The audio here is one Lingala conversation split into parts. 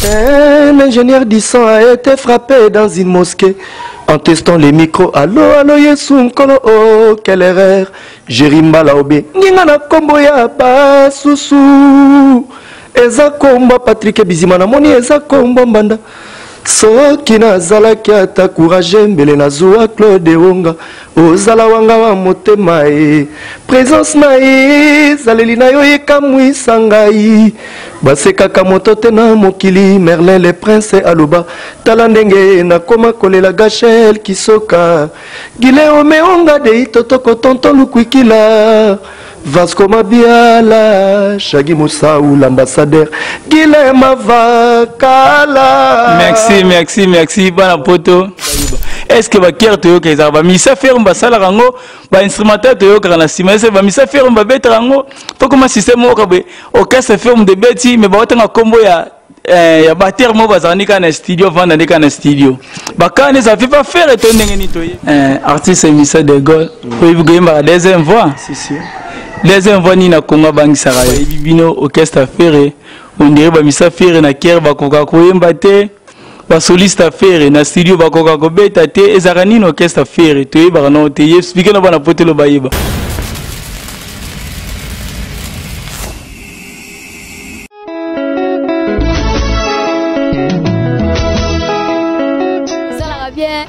Un ingénieur du son a été frappé dans une mosquée en testant les micros. Allo, allo, Yesu Nkolo, oh, quelle erreur. Jérimba Laobé, Ningana Kombo ya Basusu. Eza Kombo, Patrick Bizimana Moni, Eza Kombo Mbanda. Soki nazalaki ata courage mbele nazwa Claude Wonga ozala wanga wa motema e présence na ye zaleli na yo ekamwisa ngai basekaka moto te na mokili Merlin le prince aloba tala ndenge nakoma kolela Gachel Kisoka Gileo meonga de itotoko tonton lukwikila Vasco Mabiala, Shagi Moussaou, l'ambassadeur, Guilhem Avakala. Merci, bon poto. Est-ce que Bakir te yoke ezaba misa faire mbasala rango ba instrumentaire te yoke na sima c'est ba misa faire mbabeta rango to comme système okabe orchestre ferme de beti mais ba otanga kombo ya batteur mo bazani kana studio vanda ndeka na studio bakane ça fait pas faire to ndenge ni toye artiste misa de Gaulle ko ibugema deuxième voix si deuxième voix ni na konga bangisaka ibino orchestre ferre on dirait ba misa ferre na kier bakoka koyemba te ba soliste ferre na studio bakoka ko beta te ezaka ni orchestre ferre to yeba no te expliquer no bana potelo bayeba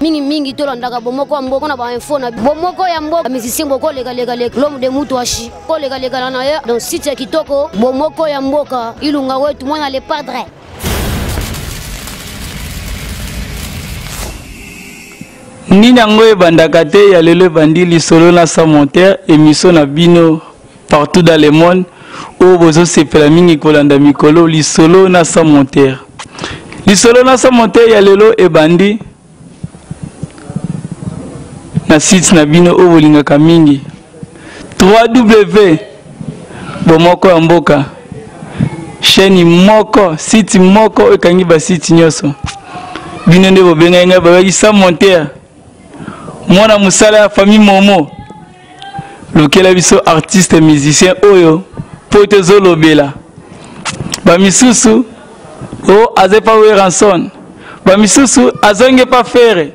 mingi to landaka bomoko mboko na ba info na bomoko ya mboka musicien boko lega l'homme de Mutuashi ko lega na ya dans site kitoko bomoko ya mboka ilunga wetu mwana le padre nina ngoye bandaka te ya lelo bandili solo na sa monteur émission na bino partout dans le monde o bozo sepela mingi kolanda mikolo li solo na sa monteur ya lelo e bandi na site na bino o bolingaka mingi 3W bomoko ya mboka chaîne moko site moko ekangi ba site nyoso bino nde bobenga nga ba sa monteur mwana musala ya famille Momo lokela biso artiste musicien oyo pote zolobela ba misusu o azepa we ranson ba misusu azonge pa fere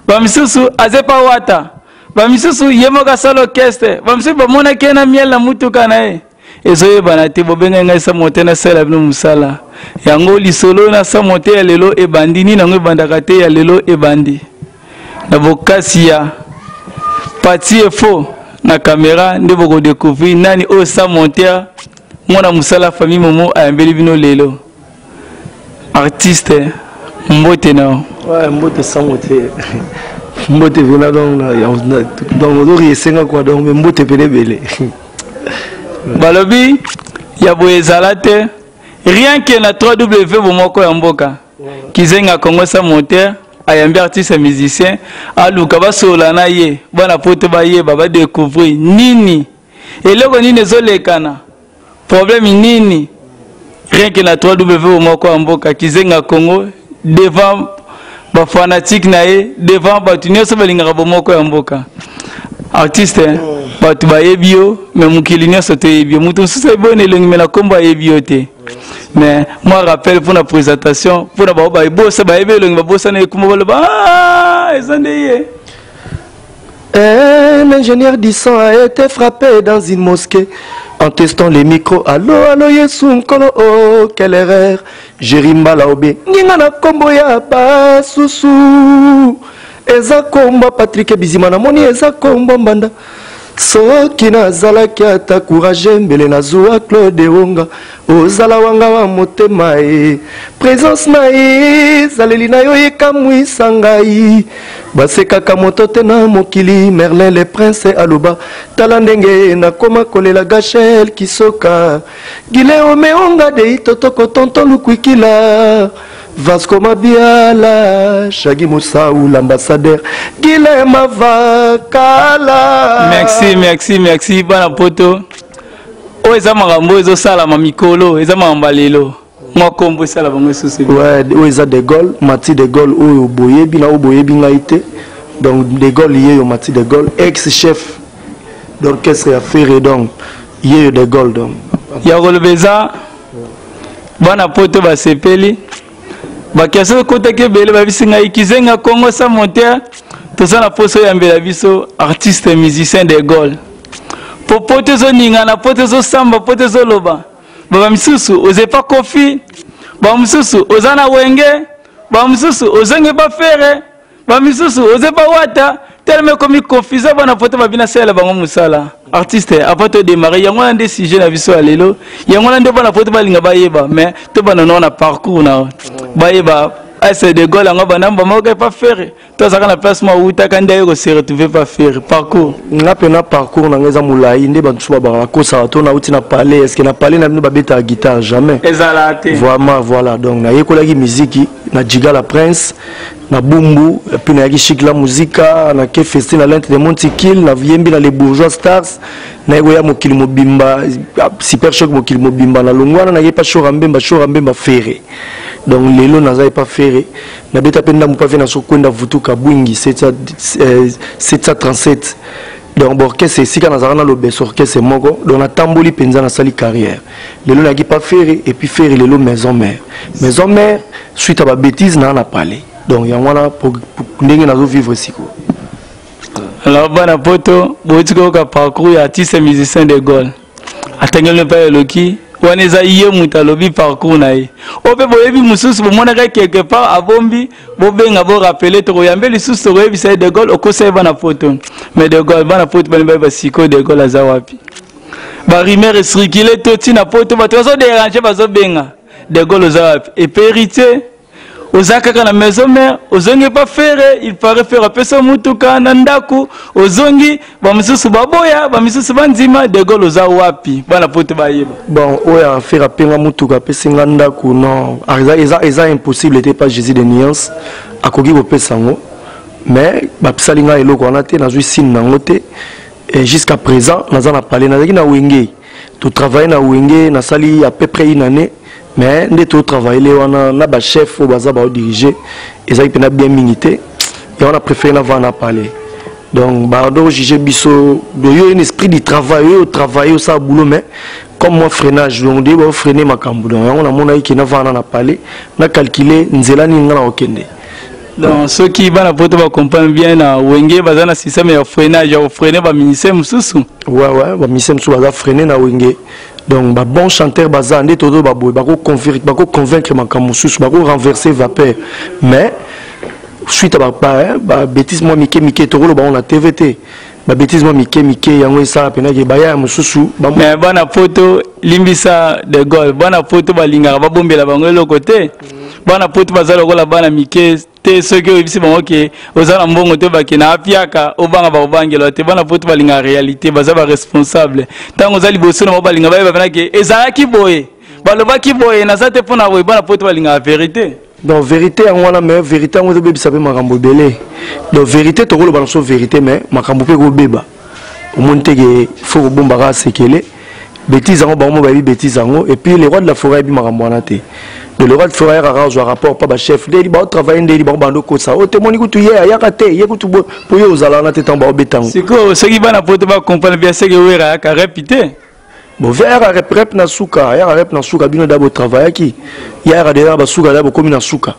bamisusu azepa wata bamisusu yemoka solo orchestre bamisusu bamona kena miel na mutuka na e ezoye banate bobenga ngai sa monte na sala bino musala yango lisolo na sa monte ya lelo ebandi ni nango ebandaka te ya lelo ebandi na bokasi ya pati efo na kamera nde boko découvrir nani o sa monte mwana musala famille Momo ayambeli bino lelo artiste mbote nao ouais mbote sango te mbote vena donc on senga quoi donc mbote pene belé balobi ya boezala te rien que na 3W bomoko ya mboka kizenga Congo sa monteur ayambi artiste musicien aluka basola na ye bana pote ba ye ba découvrir nini eloko nini ezolekana problème nini rien que na 3W bomoko ya mboka kizenga Congo devant ba fanatique na ye devant batu nyoso balingaka bomoko ya mboka artiste batu bayebi yo mais mokili nyonso toyebi yo mutu mosusu eboni elongi me na kombo ayebi yo te mais moi rappelle pour la présentation pour na bao baebosa bayebi elongi babosa na ekumba baloba eza nde ye. Un ingénieur du son a été frappé dans une mosquée en testant les micros. Allo, allo, Yesu Nkolo, oh, quelle erreur. Jérimba Laobé, Ningana Kombo ya Basusu. Eza Kombo, Patrick Bizimana Moni, Eza Kombo Mbanda. Soki nazalaki ata courage mbele nazwa Claude Wonga ozala wanga wa motema e présence na ye zaleli na yo ekamwisa ngai basekaka moto te na mokili Merlin le prince aloba tala ndenge nakoma kolela Gachel Kisoka Gileo meonga de itotoko tonton lukwikila Vasco Mabiala, Shagi Moussaou, l'ambassadeur, Guilhem Avakala. Merci, bon poto. O eza makambo ezo sala mamikolo, eza mambalelo. Moi kombo sala bango susu. Ouais, o eza de Gaulle, Mati de Gaulle o boyebi na o boyebi ngaite. Donc de Gaulle yé Mati de Gaulle, ex-chef d'orchestre à Ferré donc yé de Gaulle donc. Ya golbeza. Bon poto ba sepeli. bakiaso kota ke bele babisinga ikizenga Congo sa monter toza na poso ya mbela biso artiste musicien de Gaulle popote zo ninga na pote zo samba pote zo loba baba misusu oze pas kofi baba misusu ozana wenge baba misusu ozenge ba fere baba misusu oze pas wata tellement comme confusion bana pote babina sala bango musala artiste apato démarrer yango na des sujets na biso alelo yango na nde bana pote balinga bayeba mais to bana na parcours na bayeba c'est de Gaulle nga banamba moko pas faire to saka na place ma uta kanda yo se retrouver pas faire parcours nga pena parcours na ngeza mulai nde bantu ba ko sa to na uti na parler est-ce que na parler na bino ba beta guitare jamais ezalate vraiment voilà donc na yekola ki musique na Jiga la Prince na Bumbu puis na yaki chic la musica na ke festi na l'entre de Montikil na viembi na les bourgeois stars na ya mokili mobimba super choc mokili mobimba na longwana na yepa show rambemba ferré donc lelo nazai pas ferré na beta penda mu pas fait na sokwenda vutuka bwingi 737 donc orchestre c'est quand nazara na lobeso orchestre moko donc na tamboli penza na sali carrière lelo na ki pas ferré et puis ferré lelo maison mère suite à ba bêtise na parler donc il y a un pour ndenge nazo vivre siko. Alors bana poto botiko ka parcours ya artiste musicien de Gaulle atengele pa loki waneza iye mutalobi parcours na ye ope boyebi mususu bomona ka quelque part abombi bobenga bo rappeler to yambe lisusu to yebi sai de Gaulle okose bana poto mais de Gaulle bana poto bana ba siko de Gaulle azawapi ba rimer circuler to tina poto ba to so déranger ba zo benga de Gaulle azawapi et héritier ozaka kana maison mère ozongi pas faire il paraît faire un peu son mutuka na ndaku ozongi ba misusu baboya ba misusu banzima de Gaulle oza wapi bana pote bayeba bon oya faire un peu mutuka pe singa ndaku non eza impossible était pas Jésus de nuance akoki ko pesango mais ba psalinga eloko wana te nazui signe nango te et jusqu'à présent nazana parler nazaki na wenge to travailler na wenge na sali à peu près une année mais nous avons travaillé, on a un chef qui a dirigé, ils ont bien minité, et on a préféré en parler. Donc, on a jugé biso, il y a un esprit de travail, travailler au boulot, mais comme moi freinage, donc on a freiné ma cambo. Donc, on a mon aïe qui n'a pas parlé, on a calculé, nous avons okende. Donc, ceux qui vont comprendre bien, Wenge, bazana un système de freinage, freiner le ministère Moussou. Ouais, le ministère Moussou a freiné na Wenge. Donc, bon chanteur bazan, des todo babo, bako convaincre ma camussus, bako renverser vapeur. Mais suite à bêtise moi Mike toro ba on a TVT. Ba bêtise moi Mike yango ça pena ke baya mususu. Mais bana photo limbisa de Gaulle, bana photo balinga ba bombela bango le côté. Bana photo bazalo ko la bana Mike te ce que bisi bango ke ozala mbongo te bakina apiaka obanga ba obangelo te bana photo balinga réalité bazaba responsable. Tango ozali boso na balinga ba bana ke ezalaki boye. Balobaki boye na za te pona boye bana photo balinga vérité. Donc vérité en wana mais vérité on doit savoir makambo belé. Donc vérité to ko balance vérité mais makambo pe ko beba. Au monte que faut ko bombara sekele. Bêtise en ba mo ba bêtise en et puis les rois de la forêt bi makambo wana te. De le roi de forêt a un rapport pas chef de ba travailler de ba bando ko ça. O te moni ko tu ya yakate ye ko tu pour yo zala na te tamba obetango. C'est quoi ce qui va na poto ba comprendre bien ce que wera ka répéter. Bon vers a rep na suka, ya rep na suka bino d'abo travailler qui. Ya ra de ba suka d'abo comme na suka.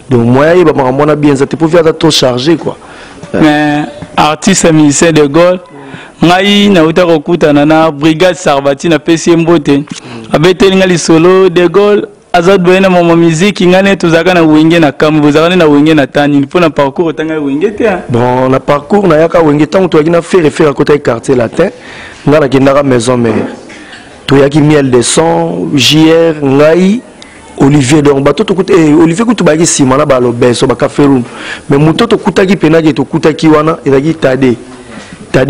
Donc moi il va mona bien ça te pour faire trop chargé quoi. Mais artiste musicien de Gaulle ngai na uta kokuta na brigade Sarbati na PC Mbote. Abetelinga li solo de Gaulle azad boyena mo musique ngane tuzaka na wenge na kambo zakana na wenge na tani il faut na parcours tanga wenge te. Bon na parcours na yaka wenge tant to akina faire à côté quartier latin ngala kinaka maison mère. To yaki miel de son JR ngai Olivier donc bato to kuta Olivier kutu baki sima na balo beso baka ferum mais muto to kutaki penage to kutaki wana ezaki tade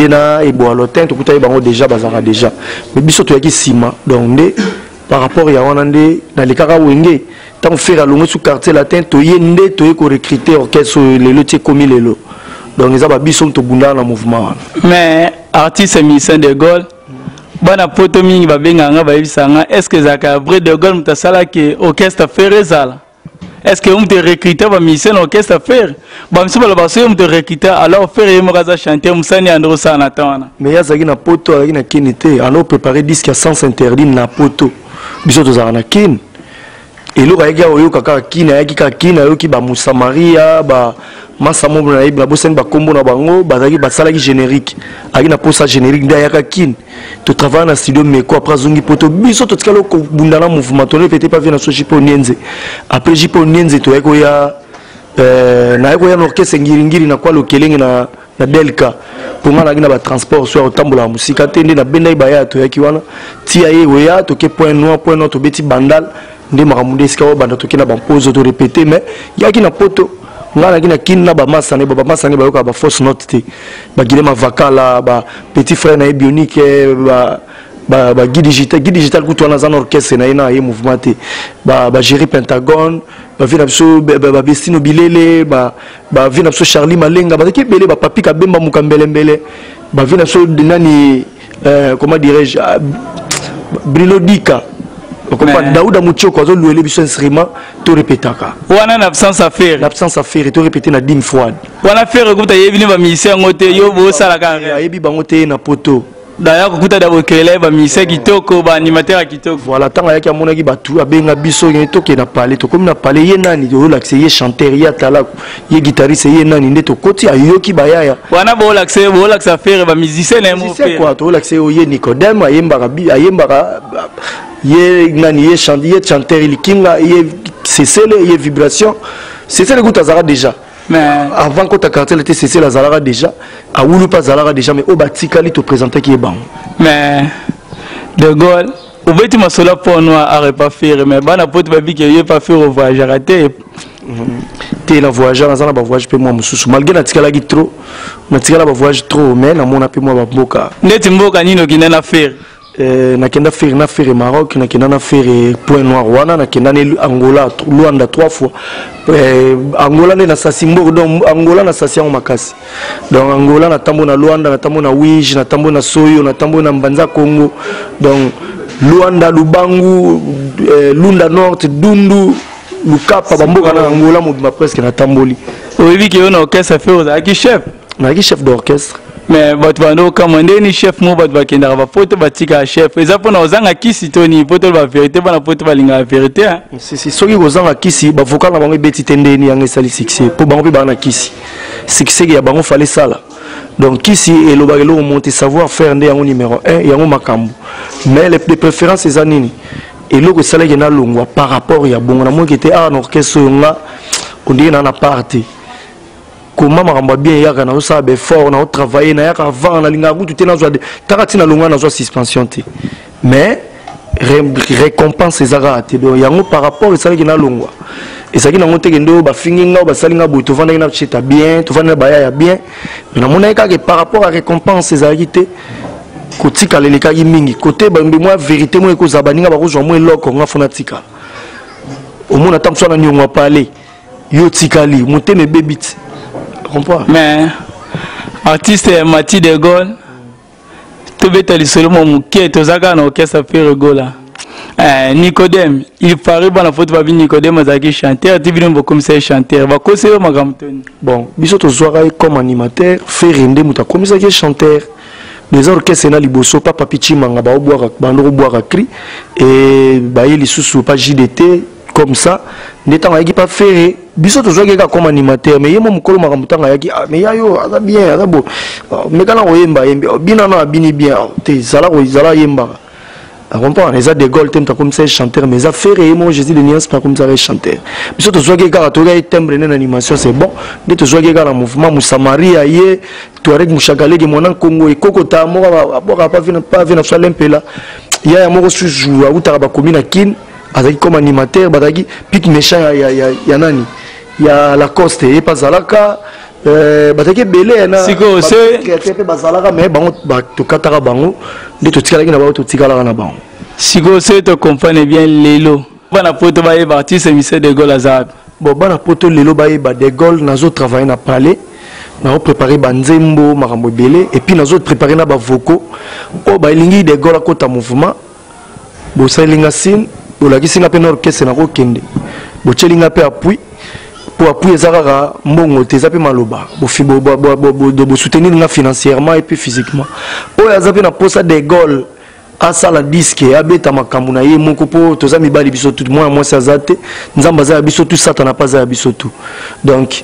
na ebo alotin to kutaki bango déjà bazaka déjà mais biso to yaki sima donc ndé par rapport ya wana ndé na lekaka wenge tant faire à longo sous quartier latin to yende to ko recruter orchestre lelo tie komi lelo donc ezaba biso to bunda na mouvement mais artiste musicien de Gaulle bana poto mingi babenga nga bayibisanga est-ce que zaka vrai de Gaulle mutasala ke orchestre ferezala est-ce que on te recruter ba musicien orchestre fer ba msiba la baso on te recruter alors faire yemo kaza chanter musani andro sana tawana mais yazaki na poto yazaki na kinité alors préparer disque à sens interdit na poto biso to zana kin et lo kayaki oyo kaka kina yaki kakina yo ki ba Moussa Maria ba Masamo na ibla bosen ba kombo na bango bazaki basalaki générique aki na posa générique nda yaka kin to travaille na studio meko après zungi poto biso to tikalo ko bundana mouvement to ne fait pas venir na so jipo nienze après jipo nienze to yako ya na yako ya orchestre ngiringiri na kwa lokelenge na Delka pour nga na ba transport sur otambola musika tende na benda ibaya to yaki wana tia ye oya to ke point noir to beti bandal nde makamunde sika o banda to ke na ba pose to répéter mais yaki na poto nga na kina ba masane ba yoka ba force note te ba gilema vakala ba petit frère na bionique ba guide digital kutu na zana orchestre na ina ye mouvement te ba gérer Pentagone ba vina biso ba Bestino Bilele ba vina biso Charlie Malenga ba ki belé ba papi kabemba mukambele mbele ba vina biso nani comment dirais-je Brilodika Daouda Mouchoko a loué les instruments, tout répétaka. On a l'absence à faire. L'absence à faire, tout répété na dim froide. On a fait recoute à Yévini, va misser en côté, yo, beau salaka. Yebi bangote na poto. D'ailleurs, écoute, d'abord que les va misser qui toko, ba animateur qui toko. Voilà, tant qu'il y a mon aki batu, a benga biso, y a toke na parler, to comme na parler, y nani, yo l'accès, y chanteur, y tala, y guitariste, y nani, ne to koti a yo ki bayaya. On a beau l'accès à faire, va musicien, les mots. C'est quoi, to l'accès au y Nicodème, a yembara, ye nani ye chanteur il kinga ye c'est les vibrations c'est le goût azara déjà mais avant que ta cartel était c'est la zalara déjà a wulu pas zalara déjà mais au batikali te présenter qui est bon mais de Gaulle au bêti ma sola pour noir a pas faire mais bana pote babi que ye pas faire au voyage raté t'es la voyageur dans un voyage pe moi mususu malgré na tikala gi trop na tikala ba voyage trop mais na mona pe moi ba mboka net mboka nino kinana faire nakenda faire Maroc nakenda faire Point Noir wana nakenda Angola Luanda 3 fois Angola na sasimbo donc Angola na sasian makasi donc Angola na tambo na Luanda na tambo na Wige na tambo na Soyo na tambo na Mbanza Congo donc Luanda Lubangu Lunda Nord Dundu Lukapa bamboka na Angola mobima presque na tamboli oyebi ki ona orchestre fait aux chef na chef d'orchestre mais votre bando commandé ni chef mo votre bakenda va poto batika chef eza pona ozanga kisi toni poto ba vérité bana poto balinga vérité si soki ozanga kisi ba vocal na bango beti tendeni yanga sali succès po bango pe bana kisi succès ya bango fallait ça là donc kisi et lo bagelo monter savoir faire ndé yango numéro 1 yango makambo mais les préférences les anini et lo ko sala na longwa par rapport ya bongo na mo qui était en orchestre nga on dit na party comment maramba bien yaka na ça be fort na travailler na yaka avant na linga gutu te na zo takati na longa na zo suspension te mais récompense ezaka te donc yango par rapport et ça qui na longwa et ça qui na monte kendo ba finginga ba salinga boto vanda na chita bien to vanda ba ya bien mais na mona yaka que par rapport à récompense ezaki te kotika leleka yi mingi côté ba moi vérité moi ko zabaninga ba ko zo moi loko nga fona tika au mona tam so na nyongwa parler yo tikali moteme bebit. Mais artiste Mati de Gaulle tout bête seulement mon qui tozaka na orchestre faire gola Nicodème il paraît bon la faute va venir Nicodème azaki chanteur tu viens comme ça chanteur va conseiller magamtoni bon biso tozwaka comme animateur faire rende muta comme ça qui chanteur les orchestres na liboso papa pichimanga ba boire bando boire cri et ba yeli susu pas JDT comme ça n'étant yaki pas faire biso tozwaki comme animateur mais yemo mukolo makamutanga yaki mais yayo aza bien aza beau mais kana oyemba yembi bina na bini bien te zala ko zala yemba à comprendre les a des gold tem comme ça chanteur mais ça faire yemo Jésus de nuance pas comme ça chanteur biso tozwaki ka toga timbre na animation c'est bon mais tozwaki ka na mouvement Moussa Maria ye Touareg Mouchagale ki mona Congo et kokota mo ba pas venir sur l'impela ya mo su joua utara ba komina kin azaki comme animateur badaki pic méchant ya nani ya Lacoste et pas zalaka bataki belé na siko c'est pe bazalaka mais bango to kataka bango de to tikala na ba to tikala na bango siko c'est to comprendre bien lelo bana poto ba e artiste Michel de Gaulle azab bon bana poto lelo ba e ba de Gaulle nazo travailler na palais na préparer banzembo makambo belé et puis nazo préparer na ba vocaux o ba lingi de Gaulle kota mouvement bo salinga sin la qui singa pe na orchestre na ko kende bo chelinga pe appui pour appuyer ezaka mbongo te zape maloba bo soutenir nga financièrement et puis physiquement o ya zape na posa de Gaulle asala disque abeta makambo na ye moko po toza mibali biso tout moi moi azate nzamba za biso tout satana pas za biso tout donc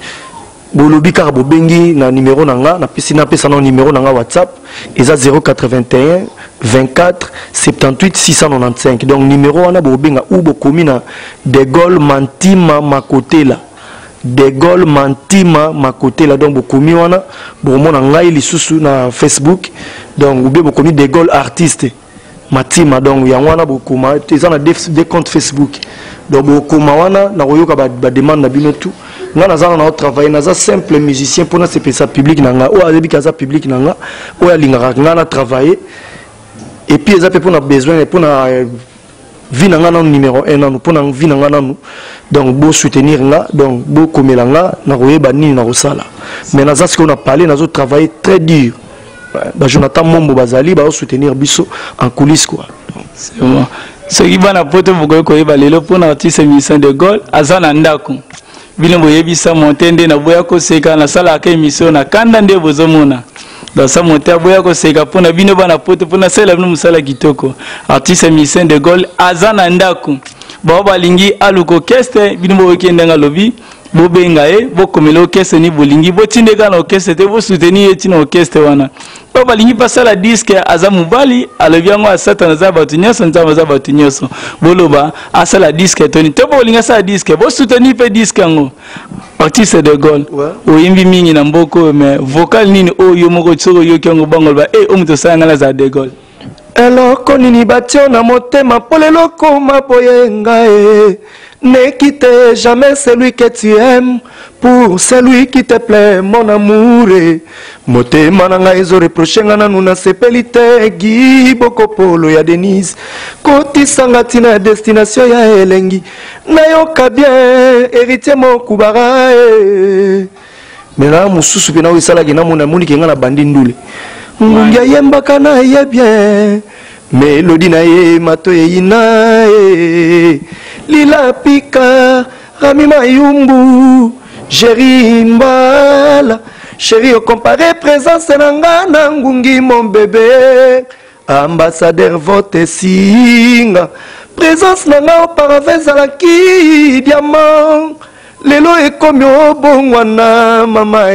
bolobi kaka bobengi na numéro nanga na pesa na numéro nanga WhatsApp eza 081 24 78 695 donc numéro wana bobenga ou bokomi na De Gaulle Mantima Makotela De Gaulle Mantima Makotela donc bokomi wana bomona ngai lisusu na Facebook donc ube bokomi De Gaulle artiste Matima donc yango wana bokoma eza na des comptes Facebook donc bokoma wana na koyoka ba demande na bino tout nga nazana na travailler naza simple musicien pour na sepesa public nanga o azebi kaza public nanga o ya lingaka nga na travailler et puis eza pe pour na besoin pour na vie nanga na numéro 1 nanu pour na vie nanga nanu donc bo soutenir nga donc bo komela nga na koyeba nini na kosala mais naza ce qu'on a parlé nazo travailler très dur ba Jonathan Mombo bazali ba soutenir biso en coulisses quoi c'est bon ce qui va na poto bokoy koyeba lelo pour na artiste émission De Gaulle azana ndako bino boyebisa montende na boya ko seka na sala ka émission na kanda nde bozomona dans sa monter boya ko seka pona bino bana poto pona sala bino musala kitoko artiste émission De Gaulle azana ndako ba balingi aluko keste bino boyekenda nga lobi bobenga bokomela orchestre ni bolingi botindeka na orchestre te bo soutenir etina orchestre wana ba balingi pasala disque aza mubali alobiango asata na za batu nyonso nzamba za batu nyonso boloba asala disque toni te bolinga sala disque bo soutenir pe disque ngo artiste De Gaulle oyimbi mingi na mboko mais vocal nini oyo moko tsoko yo kyango bangol ba omuto sanga na za De Gaulle eloko nini batio na motema polelo koma boyenga ne quitte jamais celui que tu aimes pour celui qui te plaît mon amour motema nanga ezo reproche nga nanu na sepelite giboko polo ya Denise kotisanga tina destination ya elengi nayoka bien héritier mokubara mena mususu pena oisalaki na mona moni kenga na bandi ndule ngungi ayembaka na ye bien melodi na ye mato yina lila pika Rami Mayumbu Jerry Mbala chérie comparé présence nanga na ngungi mon bébé ambassadeur vote singa présence nanga auparavant zalaki diamant lelo ekomi obongwana mama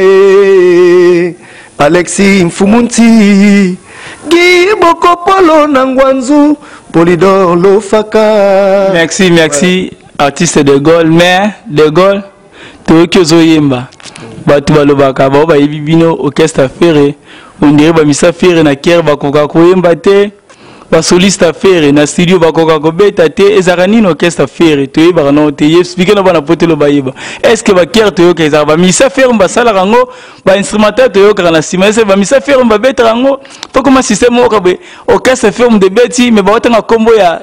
Alexis Mfumunti Giboko Polo Nangwanzu Polydor Lofaka. Merci artiste De Gaulle mais De Gaulle Tokyo Zoyemba batu balobaka ba yebi bino orchestre ferré on dirait ba misa ferré na kier ba koka koyemba te ba soliste ferré na studio ba koka ko beta te ezarani no orchestre ferré to yeba no te expliquer no bana potelo ba yeba est-ce que ba kier to yoka ezar ba misa ferré ba sala rango ba instrumentaire to yoka na sima ese ba misa ferré ba beta rango to comme système o ka be orchestre ferré de beti mais ba otanga combo ya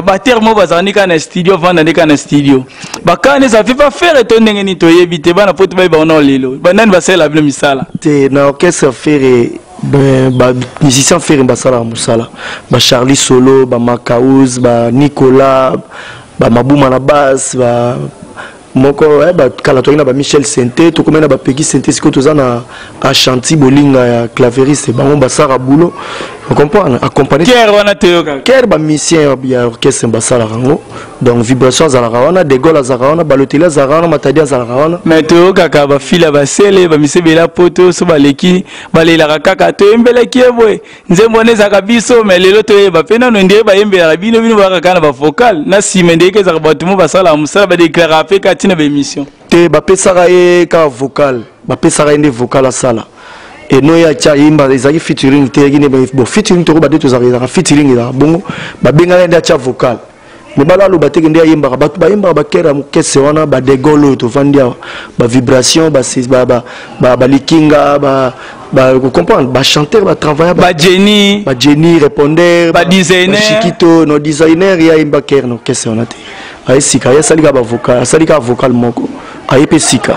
batteur mo bazanika na studio vanda ndeka na studio bakane za fifa faire to ndenge ni to yebite bana poto ba ono lelo banani basela bino misala te na orchestre ferré ba musicien ferré basala musala ba Charlie Solo ba Makaouz ba Nicolas ba Mabuma na basse ba moko ba kala to ina ba Michel Senté to komena ba Peggy Senté siko to zana a chanti bolinga ya clavieriste ba ngomba sara boulot on comprend accompagner Ker wana teyoka Ker ba musicien ya orchestre basala rango donc vibration za la rawana De Gaulle za rawana Balotelli za rawana Matadia za rawana mais teyoka ka ba fila ba sele ba misebela poto so baleki balela kaka to embele kiebwe nzembo neza kabiso mais lelo to yeba pena no ndie ba yembela bino ba kana ba vocal na simendeke za ba tumo basala musala ba déclarer afeka tina ba émission te ba pesara e ka vocal ba pesara ende vocal à sala et no ya cha yimba ezaki featuring te gine bo featuring to ba de to za featuring za bongo ba benga ende cha vocal mais bala lo bateke ende yimba ba ba yimba ba kera mu kese wana ba De Gaulle to vandia ba vibration ba likinga ba comprendre ba chanteur ba travailler ba Jenny répondeur ba designer Chiquito no designer ya yimba kera no kese wana te ay sika ya salika ba vocal salika vocal moko ay pe sika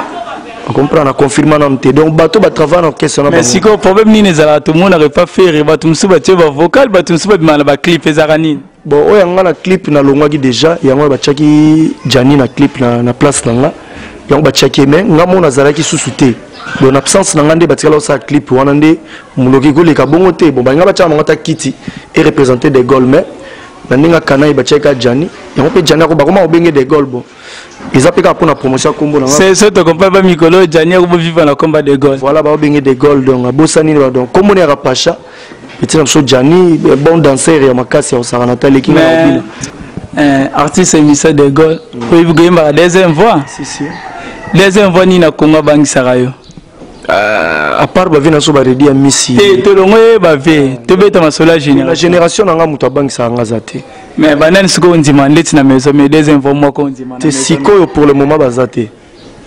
on comprend, on a confirmé donc bateau va travailler en question. Mais si le problème n'est pas tout le monde n'arrive pas à faire, bateau nous subit vocal, bateau nous subit mal ba clip ezarani. Bon, on a un clip na longwa déjà, il y a un bachaki Jani na clip na place là. yango batiaki mais ngamo nazalaki susute donc absence na ngande batikala sa clip wana nde muloki koleka bongo te bon banga batia mangata kiti et représenter des goals mais na ninga kanai batiaka Jani yango pe Jani ko bakoma obenge des goals bon ils appellent pour la promotion combo na c'est ça to comprend pas Mikolo Jani ko vivre na combat des goals voilà ba obenge des goals donc abosani donc comme on est rapacha petit na so Jani bon danseur ya makasi ya Saranata leki na artiste émissaire des goals oui vous gagnez deuxième voix si deuxième voix ni na Congo bangi sarayo à part ba vina so ba redi ya misi to longo ba ve to beta masola génération la génération nga muta bangi saranga zate mais banani siko ndima ndeti na maison mais deuxième fois moko ndima te siko pour le moment bazate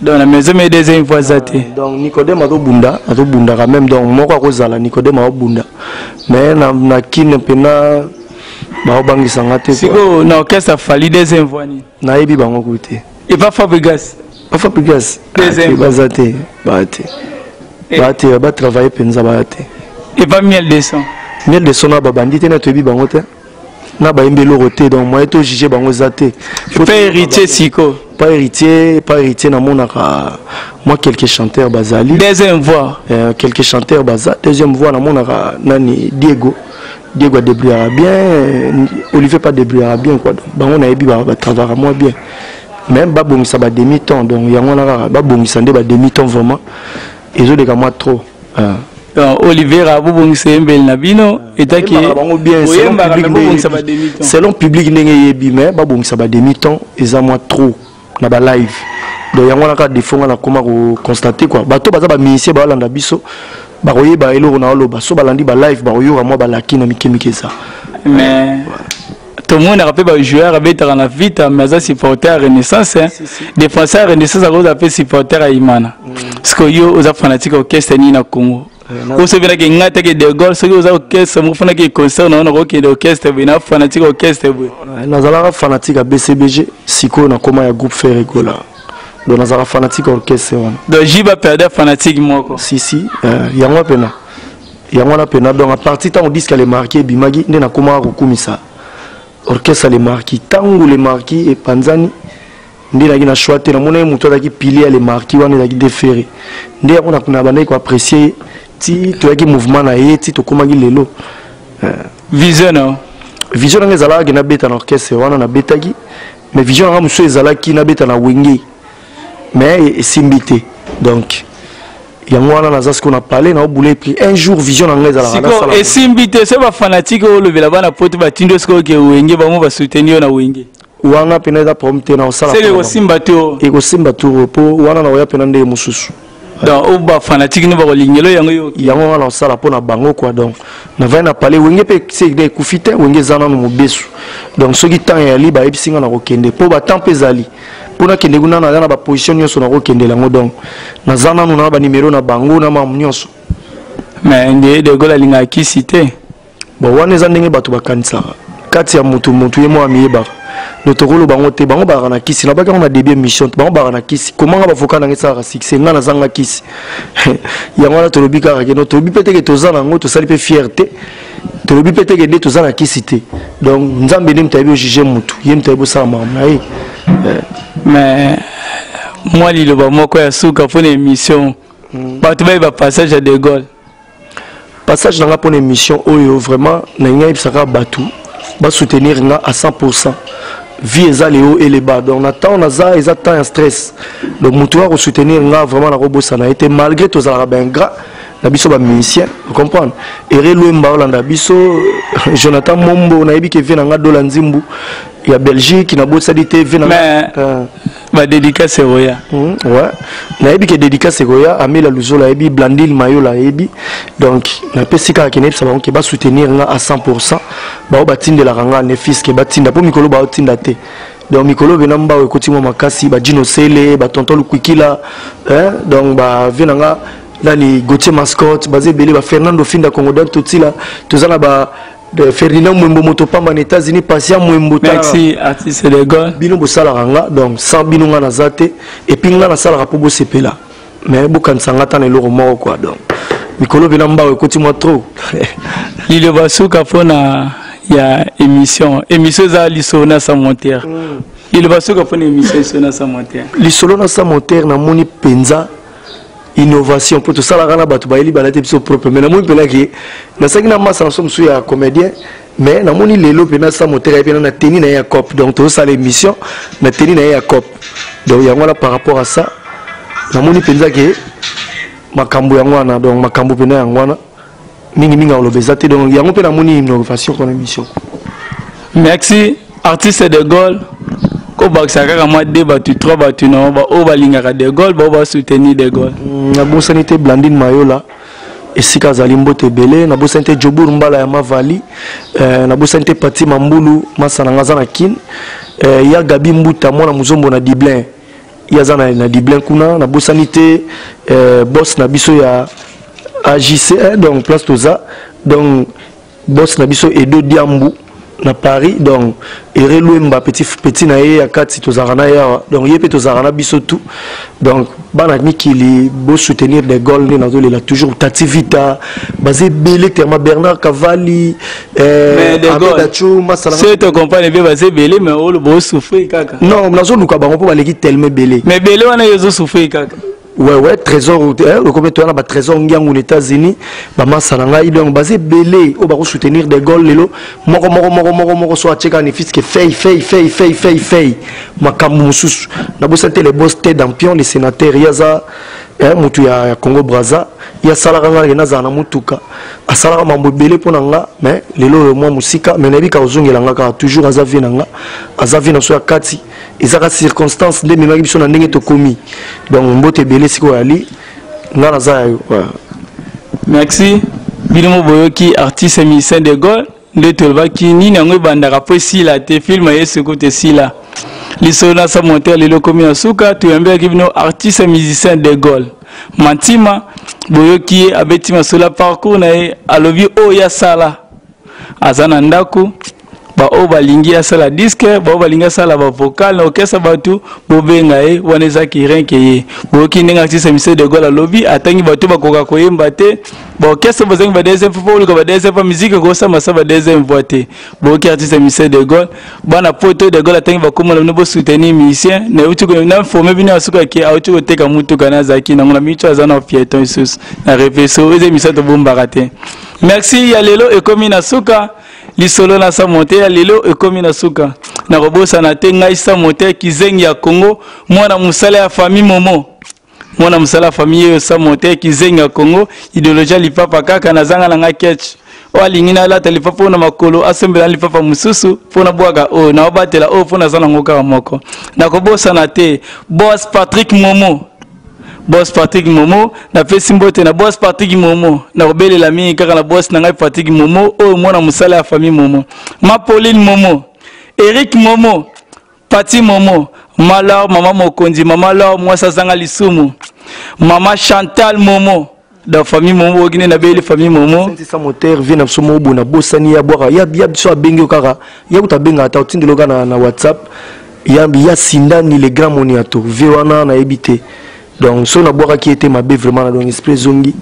dans la maison mais deuxième fois zate donc Nicodème ado bunda quand même donc moko akozala Nicodème ado bunda mais na kine pena ba bangi sangate siko na orchestre fali deuxième fois ni na yebi bango kote et pas Fabregas deuxième bazate bate bate ba travailler penza bate et pas miel de son na babandi te na toyebi bango te na ba imbelo roté donc moi to juger bango zate pas héritier siko pas héritier na monaka moi quelques chanteurs bazali deuxième voix quelques chanteurs baza deuxième voix na monaka nani Diego a débrouillé bien Olivier pas débrouillé bien quoi donc bango na yebi ba travailler moi bien même ba bongisa ba demi temps donc yango na ba bongisa ndé ba demi temps vraiment et je de moi trop Olivier Rabou bongisa mbel na bino etaki bango bien selon public ndenge yebi mais ba bongisa ba demi temps eza moi trop na ba live donc yango na ka défonga na koma ko constater quoi bato baza ba musicien ba landa biso ba koyeba eloko na oloba so balandi ba live ba koyoka moi ba laki na mikemike ça mais tout le monde a rappelé joueur avec la vite mais ça supporter à Renaissance défenseur à Renaissance a cause appelé supporter à Imana parce que yo aux fanatiques orchestre ni na Congo au se vient que ngata que des goals ceux aux orchestre mo fana que concert na on que orchestre bina fanatique orchestre nazala fanatique à BCBG siko na koma ya groupe faire gola donc nazala fanatique orchestre donc jiba perdre fanatique moko si yango pena donc à partir temps on dit qu'elle est marquée bimagi ndena koma ko kumisa orchestre les marquis tango les marquis et panzani ndina kina choite na mona muto daki pilier les marquis wana daki déféré ndé on a kuna bana ko apprécier ti to yaki mouvement na yeti to komaki lelo vision ngezala na beta na orchestre wana na betaki mais vision nga muso ezala ki na beta na wenge mais simbité donc yango wana naza ce qu'on a parlé na obule pris un jour vision anglaise la siko et simbité c'est ba fanatique o lobela bana pote ba tindo siko ke wenge bango ba soutenir na wenge wana pena da prompter na osala c'est ko simbato e ko simbato po wana na oya pena nde mususu donc o ba fanatique no ba lingelo yango wana osala po na bango quoi donc na va na parler wenge pe c'est de kufite wenge zana no mobesu donc soki temps ya liba ebisinga na kokende po ba temps pezali pour na kende kuna na ba position nyonso na kokende lango donc na zana no na ba numéro na bango na mam nyonso mais ndé de gola linga kisité bon wana eza ndenge bato bakanisa kati ya mutu ye mo amiyeba notokolo bango te bango ba na kisi na ba kana début mission bango ba na kisi comment nga ba foka na ngesa succès nga na zanga kisi yango na tolobi ka ke notobi pete ke tozana ngo to sali pe fierté tolobi pete ke de tozana kisi te donc nzambe ne mtabi o juger mutu ye mtabi o sa mam na ye mais moi liloba moko ya suka pour une émission bato ba passage à De Gaulle passage dans la pour une émission oyo vraiment na nga ibsaka batu ba soutenir nga à 100% vie eza les hauts et les bas donc on attend naza eza temps en stress donc mutu wa soutenir nga vraiment na robosa na été malgré tous ala ben gras na biso ba musicien vous comprenez ere lwemba olanda biso Jonathan Mombo na yebi ke vient nga dola nzimbu ya Belgique na botsa di TV na ba dédicace roya ouais na yebi ke dédicace roya Amela Luzola yebi Blandil Mayola yebi donc na pesika ke nepsa ba ke ba soutenir nga à 100% ba obatinde la ranga ne fils ke batinda po mikolo ba otinda te donc mikolo venamba ekoti mo makasi ba Dino Sele ba tonton Lukwikila donc ba venanga nani Gauthier Mascotte bazé belé ba Fernando Finda Congo donc totila tozana ba de Ferdinand Mwembo motopamba na États-Unis patient Mwembo ta merci artiste de Gaulle bino bosala ranga donc sans bino nga na zate et puis nga na sala rapo bo sepela mais bokan sangata na loro moko quoi donc mikolo venamba ekoti mo trop il va souka fona ya émission za lisona sa monter il va se faire une émission sur la Samonter. Les solos dans Samonter, na moni penza innovation pour tout ça la rana batu ba ili balate biso propre mais na moni pena ki na saki na massa ensemble sur ya comédien mais na moni lelo pena Samonter et pena na teni na ya cop donc tout ça l'émission na teni na ya cop donc ya ngona par rapport à ça na moni penza ki makambo ya ngwana donc makambo pena ya ngwana mingi mingi on bezate donc ya ngona pena moni innovation pour l'émission. Merci artiste de Gaulle. Ko bakisaka kama 2 batu 3 batu na ba o balingaka de Gaulle ba soutenir de Gaulle. Na bosanité Blandine Mayola esika zalimbo tebele na bosanité Jobour Mbala ya Mavali na bosanité Pati Mambulu masana ngazana kin ya Gabi Mbuta mwana muzombo na Diblin ya zana na Diblin kuna na bosanité boss na biso ya AJC donc place toza donc boss na biso Edo Diambu na Paris donc Erelouemba petit na ye akati tozarana ya donc yepé tozarana biso tout donc bana mikili beau soutenir des goals na zo la toujours Tati Vita basé belé tellement Bernard Cavalli Amedacho masala c'est te comprendre bien basé belé mais o le beau souffrir kaka non na zo luka bango po baleki tellement belé mais belé wana yezo souffrir kaka ouais trésor le commetteur na trésor ngiangu aux États-Unis ba masalanga donc basé belé o ba soutenir des goals lelo moko so acheka ni fils que fait makambu mususu na bosante les boss tête d'ampion les sénateurs yaza mutu ya Congo Brazza ya salaka nga na zana mutuka asalaka mambo belé pona nga mais lelo moi musika mais nabi ka ozongela nga ka toujours azavi na so ya kati ezaka circonstance de memaki biso na ndenge to komi donc mbote belé siko ali nga na za yo. Merci bilimo boyoki artiste musicien de Gaulle de tolbaki ni nango bandaka po sila te film yesu côté sila lisona sa monter lelo komi na suka tu yambe ki bino artiste musicien de Gaulle mantima boyoki abetima sola parcours na alobi o ya sala azana ndaku ba o balingi ya sala disque ba o balingi ya sala ba vocal na okesa batu bobenga waneza ki renke ye boyoki ninga artiste musicien de Gaulle alobi atangi batu bakoka koyemba te ba okesa bozangi ba deuxième fois pour ba deuxième fois musique ko sa masa ba deuxième fois te boyoki artiste musicien de Gaulle bana poto de Gaulle atangi ba komona no soutenir musicien na uti ko na former bino asuka ki auti ko teka mutu kana zaki na ngona micho azana piéton sus na repeso eze musicien to bomba te. Merci ya lelo e komi na suka lisolo na sa monter ya lelo e komi na suka na robosa na te ngai sa monter kizengi ya Congo mwana musala ya famille momo mwana musala famille yo sa monter kizengi ya Congo idéologie lipapa kaka na zanga na ngaketch o alingina la telefone na makolo asembela lipapa mususu pona bwaga o na obatela o pona zana ngoka moko na kobosa na te boss Patrick Momo na pesi mbote na boss Patrick Momo na obele la mingi kaka na boss na ngai Patrick Momo o mwana musala ya famille Momo ma Pauline Momo Eric Momo Pati Momo Malao mama Mokonzi mama Lao mwasa zanga lisumu mama Chantal Momo da famille Momo ogine na bele famille Momo c'est moteur vient na somo bona bosani ya bwaka ya biso abengi kaka ya utabenga ata utindelo kana na WhatsApp ya sindani les grands moniato vewana na ebité. Donc, si on a boire qui était ma bé vraiment dans l'esprit zongi,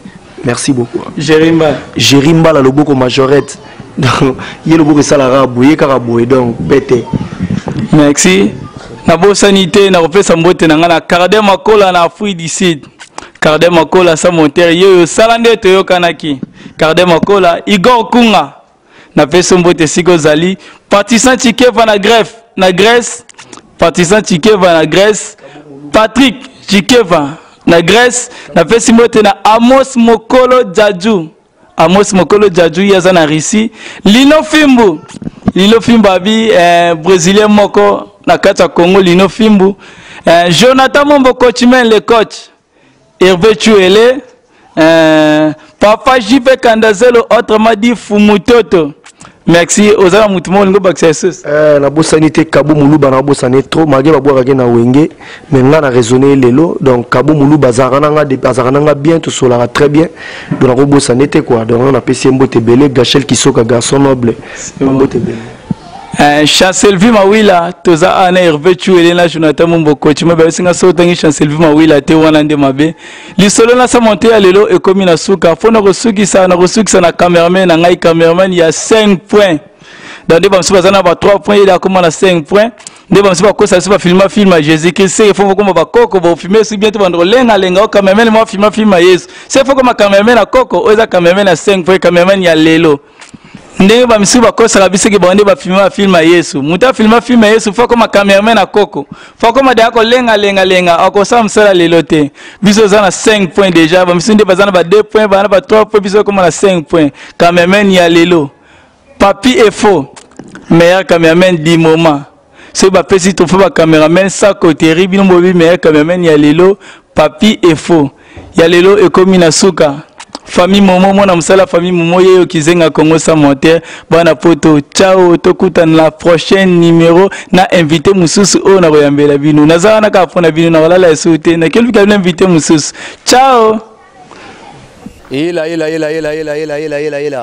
merci beaucoup. Jérimba la lobo comme majorette. Donc, il y a le beau que ça la raboué, caraboué, donc pété. Merci. Na bo sanité, na refait sa mbote na ngana Cardé Makola na Afrique du Sud. Cardé Makola sa monter yo salande to yo kanaki. Cardé Makola Igor Kunga. Na fait son mbote siko zali. Partisan Tikeva na Grèce. Partisan Tikeva na Grèce. Patrick Chikeva na Grèce na fesi mote na Amos Mokolo Djadju yaza na Russie Lino Fimbu abi brésilien moko na kata Congo Lino Fimbu Jonathan Mombo coachman le coach Hervé Chuele Papa JP Kandazelo autrement dit Fumutoto. Merci ozala mutumo ngo baksesus la bosanité Kabo Muluba na bosané trop malgré ba boire na wenge mais nga na raisonner lelo donc Kabo Muluba zarana bien tout cela très bien donc na bosanité quoi donc on a pesi mbote belé Gachel Kisoka garçon noble mbote belé Chancelvi Mawila toza ana Hervé Chuele na Jonathan Mombo coach mabe singa so tangi Chancelvi Mawila te wana nde mabe lisolo na sa monter ya lelo e komi na suka fona kosukisa na cameraman na ngai cameraman ya 5 points dans des bamsuka zana ba 3 points il a comment na 5 points nde ba msuba kosa suba filma filma Jésus Christ il faut comme ba koko ba filmer si bientôt bandro lenga lenga quand même moi filma Yesu c'est faut comme quand même na koko oza quand même na 5 fois quand même ya lelo ndenge ba misuba kosa kabisa ke bande ba filma Yesu muta filma Yesu faut comme cameraman na koko faut comme de ko lenga akosa msala lelo te biso za na 5 points déjà ba misunde bazana ba 2 points ba na ba 3 points biso comme na 5 points cameraman ya lelo papi est faux meilleur cameraman du moment c'est ba pesi to faut ba cameraman ça côté ribino mobi meilleur cameraman ya lelo papi est faux ya lelo e comme na suka famille momo mona msala famille momo yeyo kizenga Congo sa monter bana poto ciao tokuta na prochaine numéro na invité mususu o na koyambela bino nazana na ka pona bino na wala esute na kelbi ka invité mususu ciao ila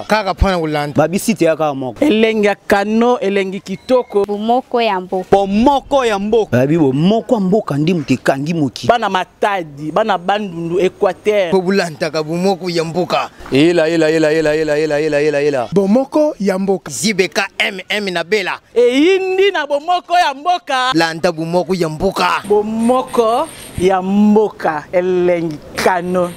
kaka pona ulanda babisite ya kaka moko elengi ya kano elengi kitoko bomoko ya mboka babi bomoko ya mboka ndi mutekangi moki bana matadi bana bandundu Équateur bulanda ka bomoko ya mboka ila bomoko ya mboka zibeka na bela eyindi na bomoko ya mboka landa bomoko ya mboka bomoko ya mboka elengi kano